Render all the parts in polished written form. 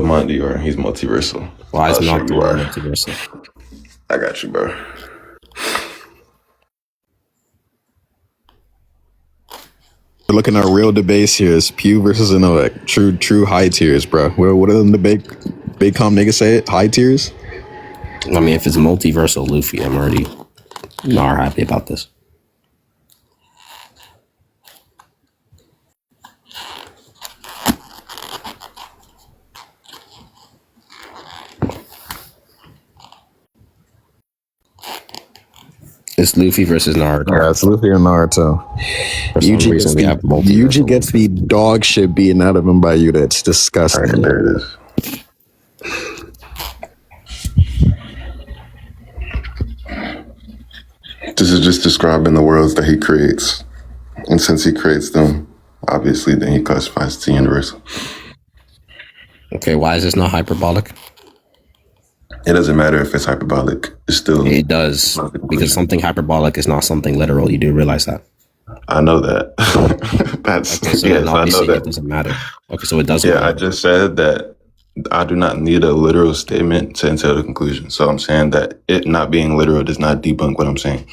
mind you are. He's multiversal. Why is Sure not you are. multiversal? I got you, bro. We're looking at real debates here. It's PEW versus INTELLECT. True high tiers, bro. What are the debate? Big com niggas say it? High tiers? I mean, if it's multiversal Luffy, I'm already not happy about this. It's Luffy versus Naruto. Yeah, it's Luffy and Naruto. Yuji gets the dog shit beaten out of him by Yuta. It's disgusting. All right, there it is. This is just describing the worlds that he creates. And since he creates them, obviously, then he classifies to universal. Okay, why is this not hyperbolic? It doesn't matter if it's hyperbolic. It's still... It does, because something hyperbolic is not something literal. You do realize that? I know that. That's... Okay, so yes, I know that. It doesn't matter. Okay, so it doesn't matter. I just said that I do not need a literal statement to entail the conclusion. So I'm saying that it not being literal does not debunk what I'm saying.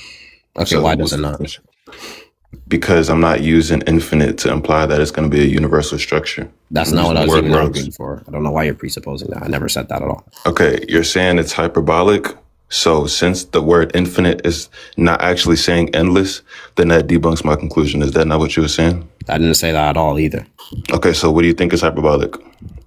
Okay, so why does it not? Because I'm not using infinite to imply that it's going to be a universal structure. That's not what I was even arguing for. I don't know why you're presupposing that. I never said that at all. Okay, you're saying it's hyperbolic. So since the word infinite is not actually saying endless, then that debunks my conclusion. Is that not what you were saying? I didn't say that at all either. Okay, so what do you think is hyperbolic?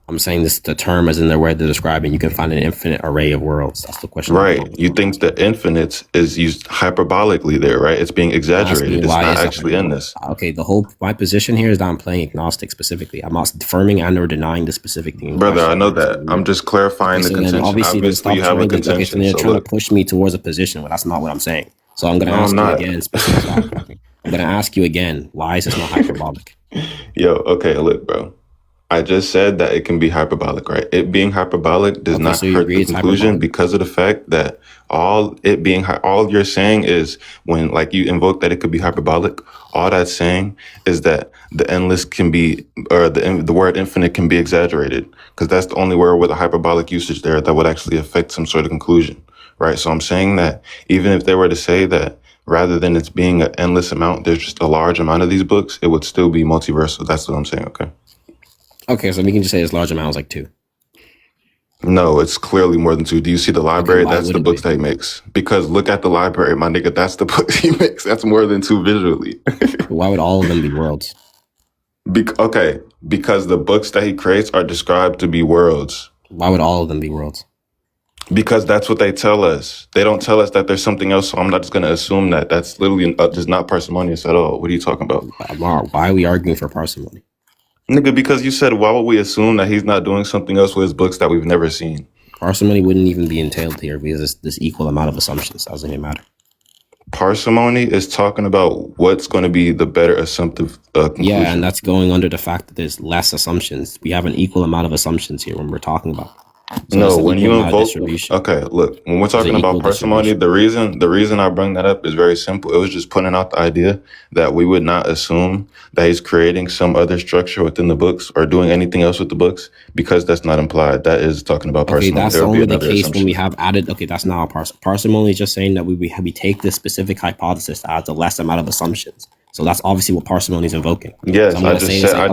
I'm saying this, the term is in the word to describe it. You can find an infinite array of worlds. That's the question. Right. You think the infinite is used hyperbolically there, right? It's being exaggerated. It's not actually endless. Okay, my position here is that I'm playing agnostic specifically. I'm not affirming and or denying the specific thing. Brother, I know that. I'm just clarifying the contention. Obviously you have a contention. Okay, so they're trying to push me towards a position, but that's not what I'm saying. So I'm going to ask you again. I'm going to ask you again, why is this not hyperbolic? Yo, okay, look, bro. I just said that it can be hyperbolic, right? It being hyperbolic does not hurt the conclusion because of the fact that all you're saying is when like you invoke that it could be hyperbolic, all that's saying is that the endless can be, or the word infinite can be exaggerated, because that's the only word with a hyperbolic usage there that would actually affect some sort of conclusion, right? So I'm saying that even if they were to say that rather than it's being an endless amount, there's just a large amount of these books, it would still be multiversal. That's what I'm saying, okay? Okay, so we can just say it's large amount is like 2. No, it's clearly more than 2. Do you see the library? Okay, that's the books that he makes. Because look at the library, my nigga. That's the books he makes. That's more than 2 visually. Why would all of them be worlds? Because the books that he creates are described to be worlds. Why would all of them be worlds? Because that's what they tell us. They don't tell us that there's something else, so I'm not just going to assume that. That's literally just not parsimonious at all. What are you talking about? Why are we arguing for parsimony? Nigga, because you said, why would we assume that he's not doing something else with his books that we've never seen? Parsimony wouldn't even be entailed here because this equal amount of assumptions. Doesn't even matter. Parsimony is talking about what's going to be the better assumptive conclusion. Yeah, and that's going under the fact that there's less assumptions. We have an equal amount of assumptions here when we're talking about. So no, when you invoke, okay, look, when we're talking about parsimony, the reason I bring that up is very simple. It was just pointing out the idea that we would not assume that he's creating some other structure within the books or doing anything else with the books, because that's not implied. That is talking about parsimony. Okay, that's only the case when we have added. Okay, that's not parsimony. Is just saying that we take this specific hypothesis that adds a less amount of assumptions. So that's obviously what parsimony is invoking. Yes, so I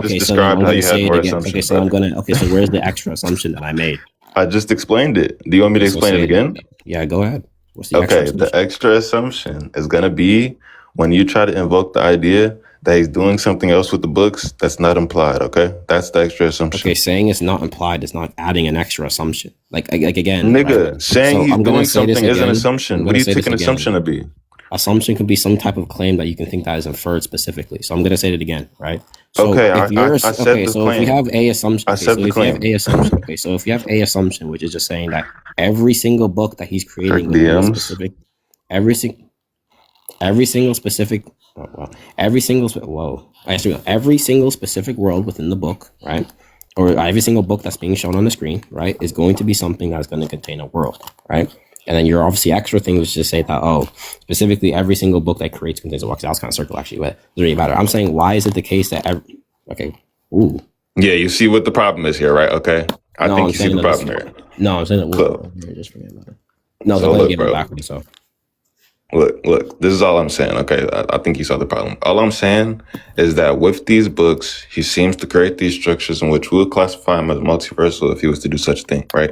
just described how you had more assumptions. Okay, so so where's the extra assumption that I made? I just explained it. Do you want me to explain it again? Yeah, go ahead. What's the extra assumption? The extra assumption is going to be when you try to invoke the idea that he's doing something else with the books that's not implied, okay? That's the extra assumption. Okay, saying it's not implied is not adding an extra assumption. Like again. Nigga, right? Saying he's doing something is an assumption. What do you take an assumption to be? Assumption could be some type of claim that you can think that is inferred specifically. So I'm going to say it again, right? So okay, I said the so claim. If you have a assumption, I said the claim. So if you have a assumption, which is just saying that every single book that he's creating specific, every single specific world within the book, right? Or every single book that's being shown on the screen, right, is going to be something that's going to contain a world, right? And then your obviously extra thing was just say that, specifically every single book that creates contains a work. That was kind of circle actually, but it doesn't really matter. I'm saying, why is it the case that Yeah, you see what the problem is here, right? Okay. I No, think I'm you see saying the that this. problem here. No, I'm saying that. So, Just forget about it. No, the so plan look, gave it bro. backwards. So Look, this is all I'm saying. Okay, I think you saw the problem. All I'm saying is that with these books, he seems to create these structures in which we would classify him as multiversal if he was to do such a thing, right?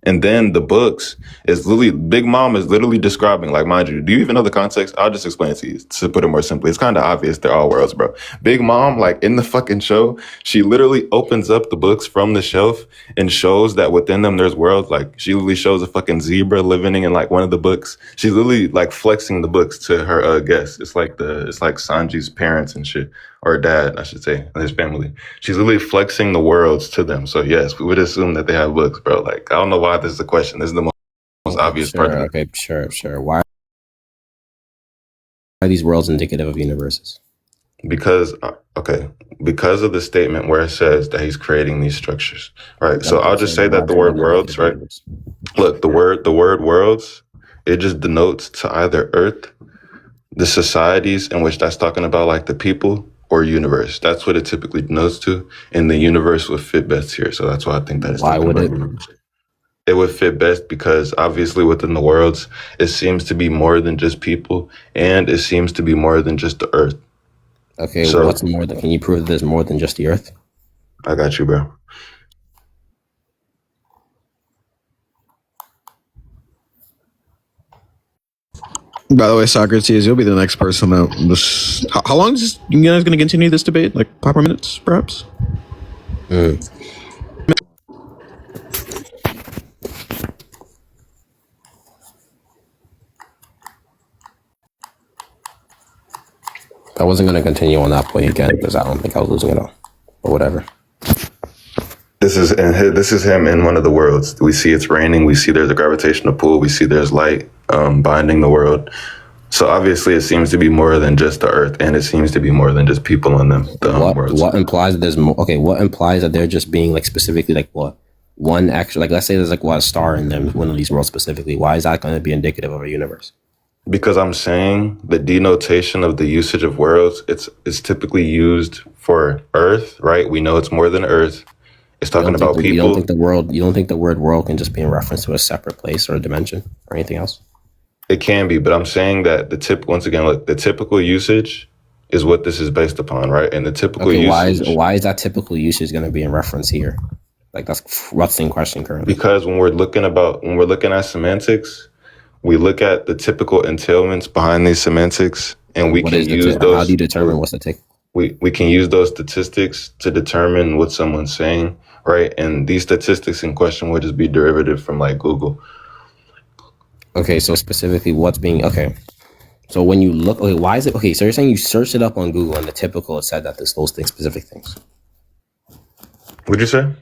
And then the books is literally, Big Mom is literally describing, like, mind you, do you even know the context? I'll just explain it to you to put it more simply. It's kind of obvious they're all worlds, bro. Big Mom, like in the fucking show, she literally opens up the books from the shelf and shows that within them there's worlds. Like she literally shows a fucking zebra living in like one of the books. She's literally like flexing the books to her guests. It's like Sanji's parents and shit, or dad, I should say, and his family. She's literally flexing the worlds to them. So yes, we would assume that they have books, bro. Like I don't know why this is a question. This is the most obvious part. Okay, sure. Why are these worlds indicative of universes? Because of the statement where it says that he's creating these structures, right? So I'll just say that the word worlds, right? Look, the word worlds, it just denotes to either Earth, the societies in which that's talking about, like the people, or universe. That's what it typically denotes to, and the universe would fit best here. So that's why I think that it's why would it? It would fit best because obviously within the worlds, it seems to be more than just people, and it seems to be more than just the Earth. Okay, so what's more than? Can you prove that there's more than just the Earth? I got you, bro. By the way, Socrates, you'll be the next person that was. How long is you guys going to continue this debate? Like 5 more minutes, perhaps? I wasn't going to continue on that point again because I don't think I was losing it all. But whatever. This is him in one of the worlds. We see it's raining. We see there's a gravitational pull. We see there's light binding the world. So obviously, it seems to be more than just the Earth, and it seems to be more than just people in them. Worlds. What implies that there's more? Okay, what implies that they're just being like specifically like what one actual like let's say there's like what a star in them, one of these worlds specifically. Why is that going to be indicative of a universe? Because I'm saying the denotation of the usage of worlds, it's typically used for Earth, right? We know it's more than Earth. It's talking about people. You don't think the word world can just be in reference to a separate place or a dimension or anything else? It can be, but I'm saying that the typical usage is what this is based upon, right? And the typical usage. Why is that typical usage going to be in reference here? Like that's what's in question currently. Because when we're looking at semantics, we look at the typical entailments behind these semantics, and we can use those. How do you determine what's the take? We can use those statistics to determine what someone's saying, right? And these statistics in question would just be derivative from like Google. Okay, so specifically what's being okay. So when you look, okay, why is it okay? So you're saying you searched it up on Google and the typical it said that there's those things, specific things. What'd you say?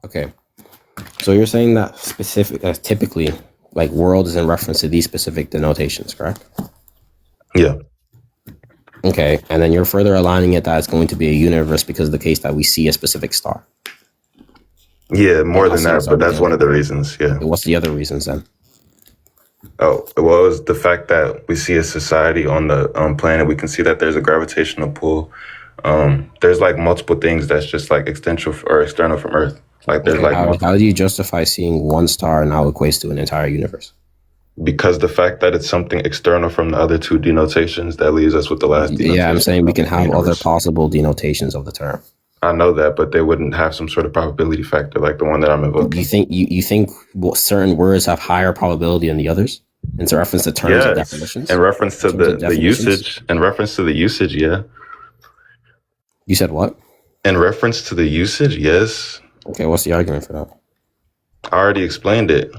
Okay, so you're saying that typically like world is in reference to these specific denotations, correct? Yeah. Okay, and then you're further aligning it that it's going to be a universe because of the case that we see a specific star. Yeah, more than that, but that's one of the reasons. Yeah. What's the other reasons then? Oh, well, it was the fact that we see a society on the planet. We can see that there's a gravitational pull. There's like multiple things that's just like external from Earth. Like there's how do you justify seeing one star now equates to an entire universe? Because the fact that it's something external from the other two denotations that leaves us with the last denotation. Yeah, I'm saying we can have other possible denotations of the term. I know that, but they wouldn't have some sort of probability factor like the one that I'm invoking. You think certain words have higher probability than the others? In reference to terms and definitions? In reference to the usage. In reference to the usage, yeah. You said what? In reference to the usage, yes. Okay, what's the argument for that? I already explained it.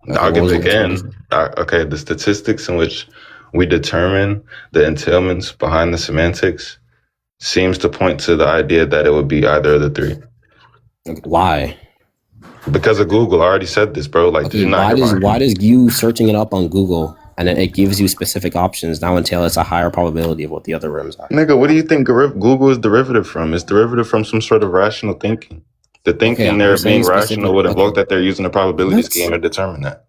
Okay, I'll give it again. Okay, the statistics in which we determine the entailments behind the semantics seems to point to the idea that it would be either of the three. Why? Because of Google. I already said this, bro. Like, okay, why does you searching it up on Google and then it gives you specific options now entail it's a higher probability of what the other rooms are? Nigga, what do you think Google is derivative from? It's derivative from some sort of rational thinking. The thinking there being rational would invoke that they're using a probability scheme to determine that.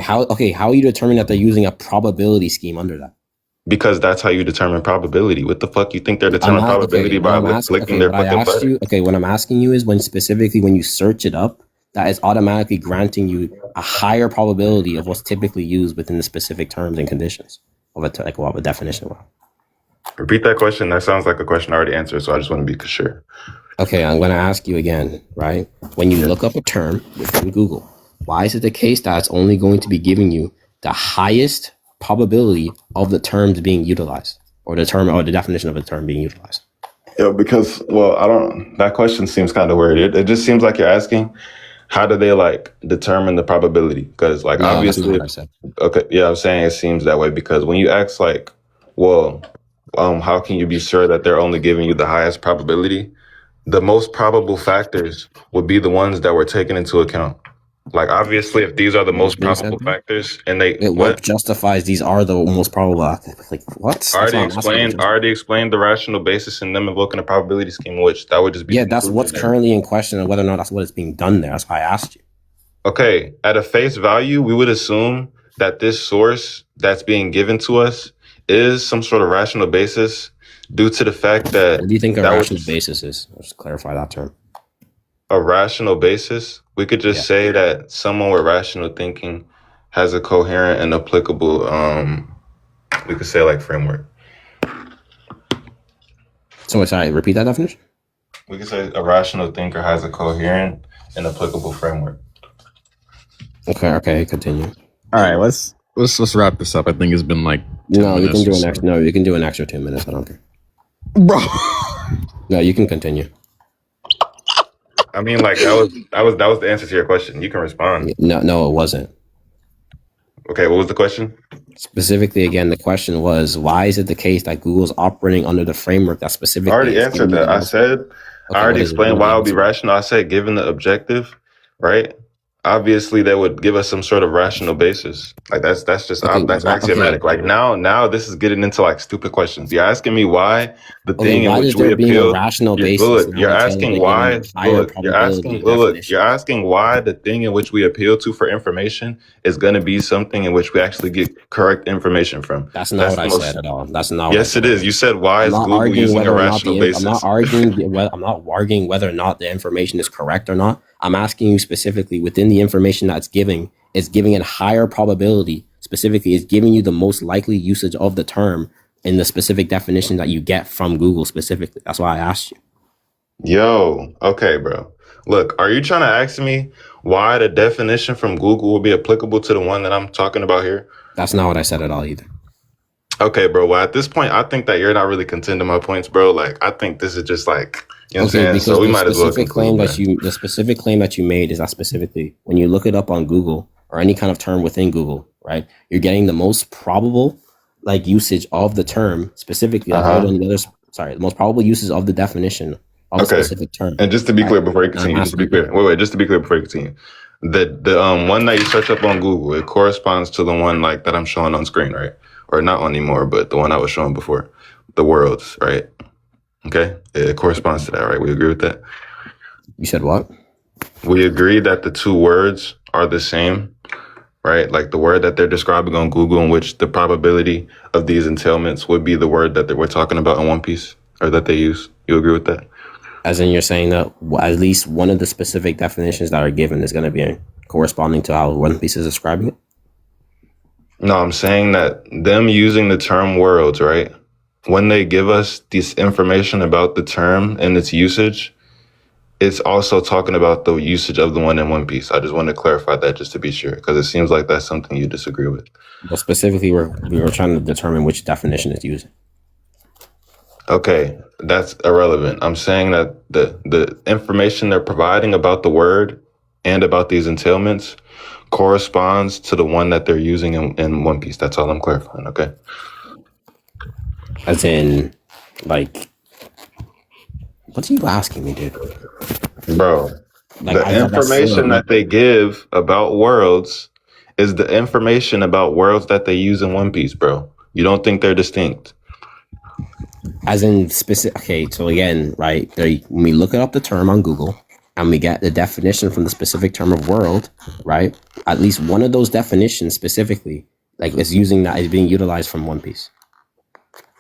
How are you determining that they're using a probability scheme under that? Because that's how you determine probability. What the fuck you think they're determining probability by clicking their fucking button? What I'm asking you is when you search it up, that is automatically granting you a higher probability of what's typically used within the specific terms and conditions of a definition. Repeat that question. That sounds like a question I already answered, so I just want to be sure. Okay, I'm going to ask you again, right? When you look up a term within Google, why is it the case that it's only going to be giving you the highest probability of the terms being utilized, or the term or the definition of a term being utilized? Yeah, because that question seems kind of weird. It just seems like you're asking, how do they like determine the probability? Because like No, obviously, that's not what I said. okay, yeah, I'm saying it seems that way because when you ask like, well, how can you be sure that they're only giving you the highest probability? The most probable factors would be the ones that were taken into account. Like obviously, if these are the most probable factors, and what justifies these are the most probable? Like what? I already explained the rational basis in them invoking a probability scheme, which that would just be that's what's currently in question, and whether or not that's what is being done there. That's why I asked you. Okay, at a face value, we would assume that this source that's being given to us is some sort of rational basis due to the fact that... What do you think a rational basis is? Let's clarify that term. A rational basis? We could just say that someone with rational thinking has a coherent and applicable, we could say like framework. So sorry, repeat that definition? We could say a rational thinker has a coherent and applicable framework. Okay, continue. All right, let's wrap this up. I think it's been like 10 you can do an extra. No, you can do an extra 2 minutes. I don't care, bro. No, you can continue. I mean, like that was the answer to your question. You can respond. No, it wasn't. Okay, what was the question? Specifically, again, the question was, why is it the case that Google's operating under the framework that specifically... I already answered that. I already explained why it would be rational. I said, given the objective, right? Obviously, they would give us some sort of rational basis. Like that's axiomatic. Like now this is getting into like stupid questions. You're asking me why the thing in which we appeal. Rational basis. You're asking why. You're asking why the thing in which we appeal to for information is going to be something in which we actually get correct information from. That's not what I said at all. That's not. Yes, it is. You said why is Google using a rational basis? I'm not arguing whether or not the information is correct or not. I'm asking you specifically within the information that's giving a higher probability, specifically is giving you the most likely usage of the term in the specific definition that you get from Google specifically. That's why I asked you. Yo, okay, bro. Look, are you trying to ask me why the definition from Google will be applicable to the one that I'm talking about here? That's not what I said at all either. Okay, bro. Well, at this point, I think that you're not really contending my points, bro. Like, I think this is just like... You know what I'm saying? So we might as well conclude, the specific claim that you made is that specifically when you look it up on Google or any kind of term within Google, right? You're getting the most probable like usage of the term specifically. The most probable uses of the definition of a specific term. And just to be clear before you continue, just to be clear before you continue, the one that you search up on Google, it corresponds to the one like that I'm showing on screen, right? Or not anymore, but the one I was showing before, the worlds, right? Okay, it corresponds to that, right? We agree with that? You said what? We agree that the two words are the same, right? Like the word that they're describing on Google, in which the probability of these entailments would be the word that we're talking about in One Piece, or that they use. You agree with that? As in you're saying that at least one of the specific definitions that are given is going to be corresponding to how One Piece is describing it? No, I'm saying that them using the term worlds, right? When they give us this information about the term and its usage, it's also talking about the usage of the one in One Piece. I just want to clarify that just to be sure, because it seems like that's something you disagree with. Well, specifically, we were trying to determine which definition it's using. Okay, that's irrelevant. I'm saying that the information they're providing about the word and about these entailments corresponds to the one that they're using in One Piece. That's all I'm clarifying, okay? As in, like, what are you asking me, dude? Bro, like, the information that they give about worlds is the information about worlds that they use in One Piece, bro. You don't think they're distinct? As in specific. Okay, so again, right, when we look up the term on Google and we get the definition from the specific term of world, right? At least one of those definitions specifically, like, is being utilized from One Piece.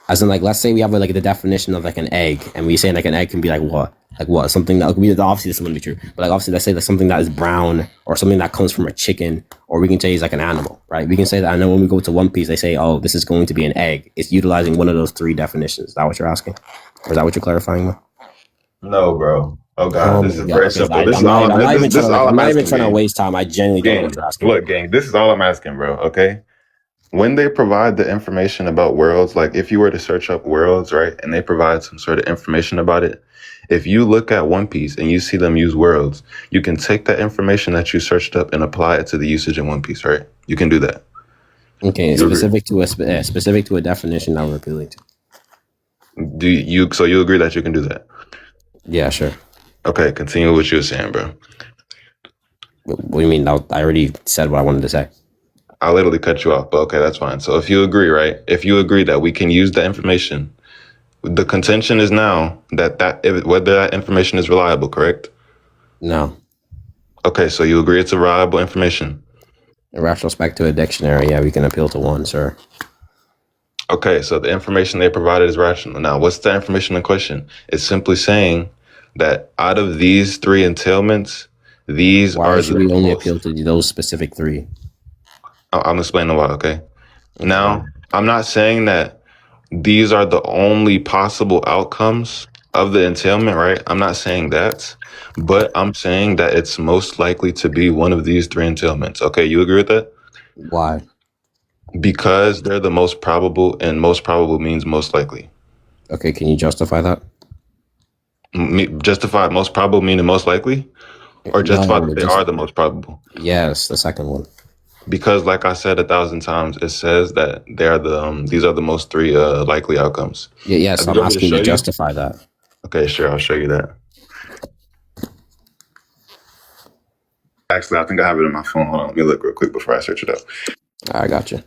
As in, like, let's say we have like the definition of like an egg, and we say like an egg can be like what? Like what? Something that we obviously this is going to be true, but like obviously let's say like something that is brown or something that comes from a chicken, or we can say is like an animal, right? We can say that. I know when we go to One Piece, they say, oh, this is going to be an egg. It's utilizing one of those three definitions. Is that what you're asking, or is that what you're clarifying with? No, bro. Oh god, this is very simple. I'm not even trying to waste time. I genuinely don't know what you're asking. Look, gang, this is all I'm asking, bro. Okay. When they provide the information about worlds, like if you were to search up worlds, right, and they provide some sort of information about it, if you look at One Piece and you see them use worlds, you can take that information that you searched up and apply it to the usage in One Piece, right? You can do that. Okay, specific to a definition that we're appealing to. So you agree that you can do that? Yeah, sure. Okay, continue what you were saying, bro. What do you mean? I already said what I wanted to say. I literally cut you off, but okay, that's fine. So if you agree, right? If you agree that we can use the information, the contention is now whether that information is reliable, correct? No. Okay, so you agree it's a reliable information? In retrospect to a dictionary, yeah, we can appeal to one, sir. Okay, so the information they provided is rational. Now, what's the information in question? It's simply saying that out of these three entailments, Why should we only appeal to those specific three? I'm explaining why, okay? Now, I'm not saying that these are the only possible outcomes of the entailment, right? I'm not saying that, but I'm saying that it's most likely to be one of these three entailments. Okay, you agree with that? Why? Because they're the most probable, and most probable means most likely. Okay, can you justify that? Justify most probable meaning most likely? Or justify that they are the most probable? Yes, the second one. Because, like I said 1,000 times, it says that they are these are the most three likely outcomes. Yeah, yes, I'm asking you to justify that. Okay, sure, I'll show you that. Actually, I think I have it in my phone. Hold on, let me look real quick before I search it up. I got you.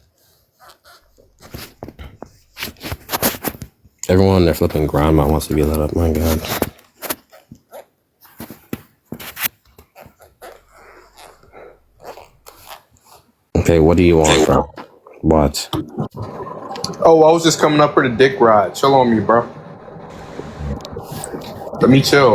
Everyone, they're flipping grandma wants to be lit up. My God. Okay, what do you want, bro? What? Oh, I was just coming up for the dick ride. Chill on me, bro. Let me chill.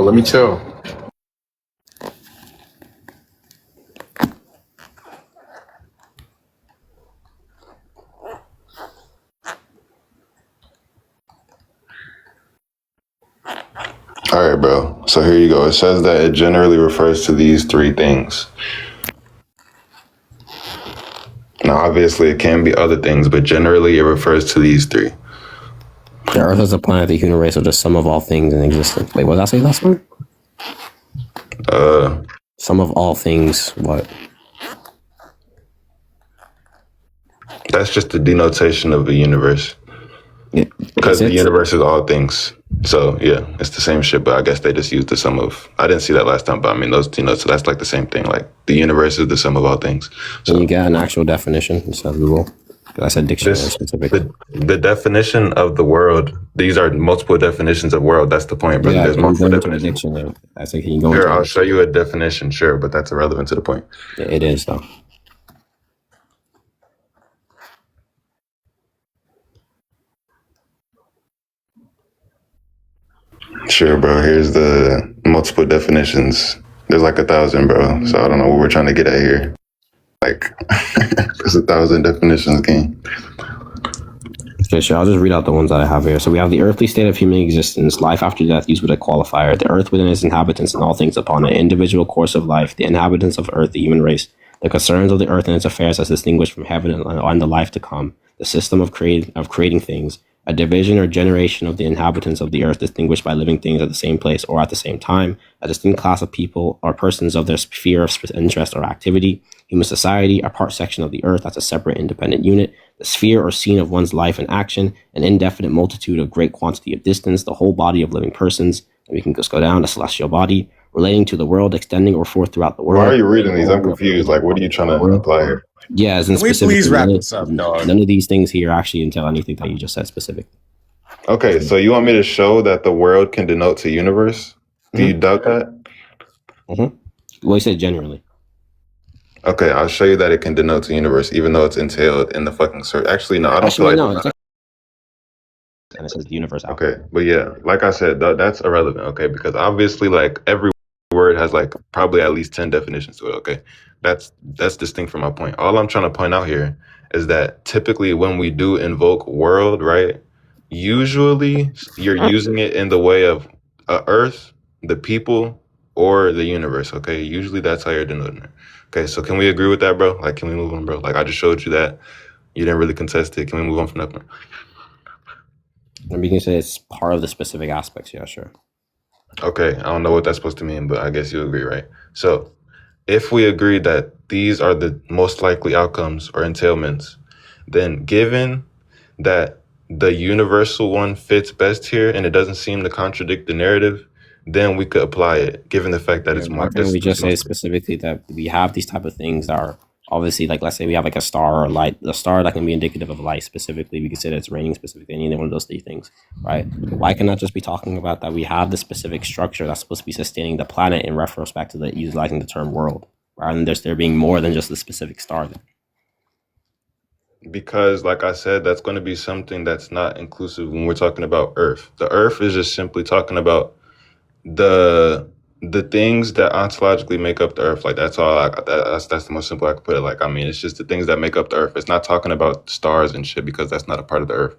All right, bro. So here you go. It says that it generally refers to these three things. Now, obviously, it can be other things, but generally, it refers to these three. The Earth is a planet, the human race, or the sum of all things in existence. Wait, what did I say last one? Sum of all things, what? That's just the denotation of the universe. Because the universe is all things. So, yeah, it's the same shit, but I guess they just used the sum of... I didn't see that last time, but I mean, those, so that's like the same thing. Like, the universe is the sum of all things. So, can you get an actual definition instead of Google? I said dictionary specifically. The definition of the world, these are multiple definitions of world. That's the point, brother. Yeah, there's multiple definitions. Dictionary. I say, can you go Sure, I'll show you a definition, sure, but that's irrelevant to the point. Yeah, it is, though. Sure, bro. Here's the multiple definitions. There's like 1,000, bro. So I don't know what we're trying to get at here. Like, there's 1,000 definitions, game. Okay, sure. I'll just read out the ones that I have here. So we have the earthly state of human existence, life after death used with a qualifier, the earth within its inhabitants and all things upon it, individual course of life, the inhabitants of earth, the human race, the concerns of the earth and its affairs as distinguished from heaven and the life to come, the system of creating things, a division or generation of the inhabitants of the earth distinguished by living things at the same place or at the same time, a distinct class of people or persons of their sphere of interest or activity, human society, a part section of the earth as a separate independent unit, the sphere or scene of one's life and action, an indefinite multitude of great quantity of distance, the whole body of living persons, and we can just go down, the celestial body, relating to the world, extending or forth throughout the world. Why are you reading these? I'm confused. Like, what are you trying to apply here? Yeah, as in Can we please wrap this up, dog? None of these things here actually entail anything that you just said specific. Okay, so you want me to show that the world can denote to universe? Do you doubt that? Mm-hmm. Well, you said generally. Okay, I'll show you that it can denote to universe, even though it's entailed in the fucking search. Actually, no, I don't feel like and it says the universe out. Okay, but yeah, like I said, that's irrelevant. Okay, because obviously, like every word has like probably at least 10 definitions to it. Okay, that's distinct from my point. All I'm trying to point out here is that typically when we do invoke world, right, usually you're using it in the way of Earth, the people, or the universe. Okay, usually that's how you're denoting it. Okay, so can we agree with that, bro? Like, can we move on, bro? Like, I just showed you that you didn't really contest it. Can we move on from that point? And we can say it's part of the specific aspects. Yeah, sure. Okay, I don't know what that's supposed to mean, but I guess you agree, right? So, if we agree that these are the most likely outcomes or entailments, then given that the universal one fits best here and it doesn't seem to contradict the narrative, then we could apply it, given the fact that it's Why more. can't we just say specifically that we have these type of things that are obviously, like, let's say we have like a star or light, a star that can be indicative of light specifically. We could say that it's raining specifically, any one of those three things, right? Why cannot just be talking about that we have the specific structure that's supposed to be sustaining the planet in retrospect to the utilizing the term world, rather than there being more than just the specific star there? Because, like I said, that's going to be something that's not inclusive when we're talking about Earth. The Earth is just simply talking about the things that ontologically make up the Earth. Like, that's all. That's the most simple I could put it. Like, I mean, it's just the things that make up the Earth. It's not talking about stars and shit because that's not a part of the Earth.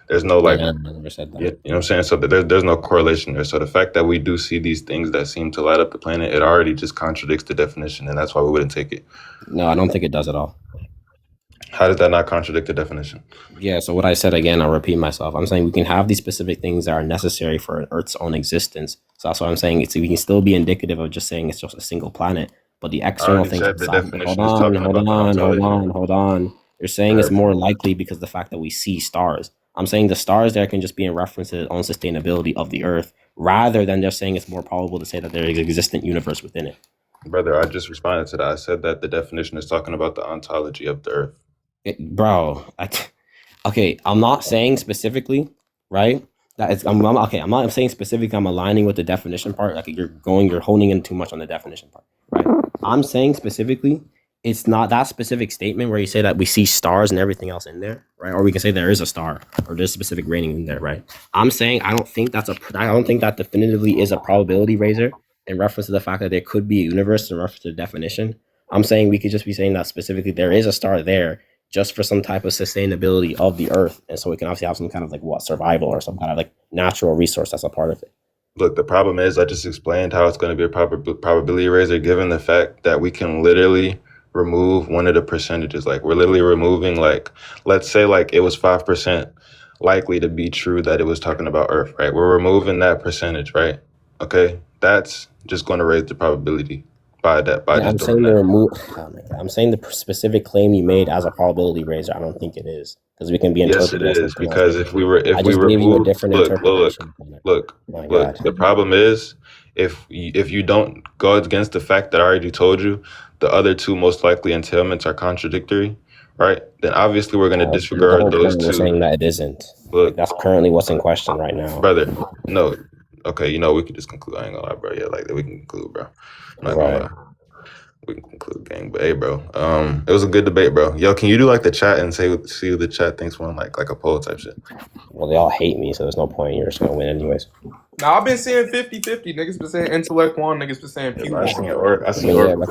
There's no like. Yeah, I never said that. You know what I'm saying? So there's no correlation there. So the fact that we do see these things that seem to light up the planet, it already just contradicts the definition, and that's why we wouldn't take it. No, I don't think it does at all. How does that not contradict the definition? Yeah, so what I said again, I'll repeat myself. I'm saying we can have these specific things that are necessary for Earth's own existence. So that's what I'm saying. We can still be indicative of just saying it's just a single planet, but the external things. Hold on. You're saying it's more likely because of the fact that we see stars. I'm saying the stars there can just be in reference to the own sustainability of the Earth, rather than just saying it's more probable to say that there is an existent universe within it. Brother, I just responded to that. I said that the definition is talking about the ontology of the Earth. Okay, I'm not saying specifically, right? That it's I'm not saying specifically. I'm aligning with the definition part. Like you're honing in too much on the definition part, right? I'm saying specifically, it's not that specific statement where you say that we see stars and everything else in there, right? Or we can say there is a star or there's specific raining in there, right? I'm saying I don't think that definitively is a probability raiser in reference to the fact that there could be a universe in reference to the definition. I'm saying we could just be saying that specifically there is a star there just for some type of sustainability of the Earth. And so we can obviously have some kind of like survival or some kind of like natural resource that's a part of it. Look, the problem is I just explained how it's going to be a probability raiser given the fact that we can literally remove one of the percentages. Like we're literally removing, like, let's say like it was 5% likely to be true that it was talking about Earth, right? We're removing that percentage, right? Okay, that's just going to raise the probability by that. I'm saying the specific claim you made as a probability raiser, I don't think it is, because we can be interpreting. Yes, it is, because if we remove a different interpretation. Look. The problem is if you don't go against the fact that I already told you the other two most likely entailments are contradictory, right? Then obviously we're going to disregard those two. We're saying that it isn't. Look, that's currently what's in question right now, brother. No. Okay, we could just conclude. I ain't gonna lie, bro. Yeah, like we can conclude, bro. I'm not gonna lie. We can conclude, gang. But hey, bro, it was a good debate, bro. Yo, can you do like the chat and see what the chat thinks when like a poll type shit? Well, they all hate me, so there's no point. You're just gonna win anyways. Nah, I've been saying 50-50. Niggas been saying intellect one, niggas been saying PEW. I seen your org. I seen your org.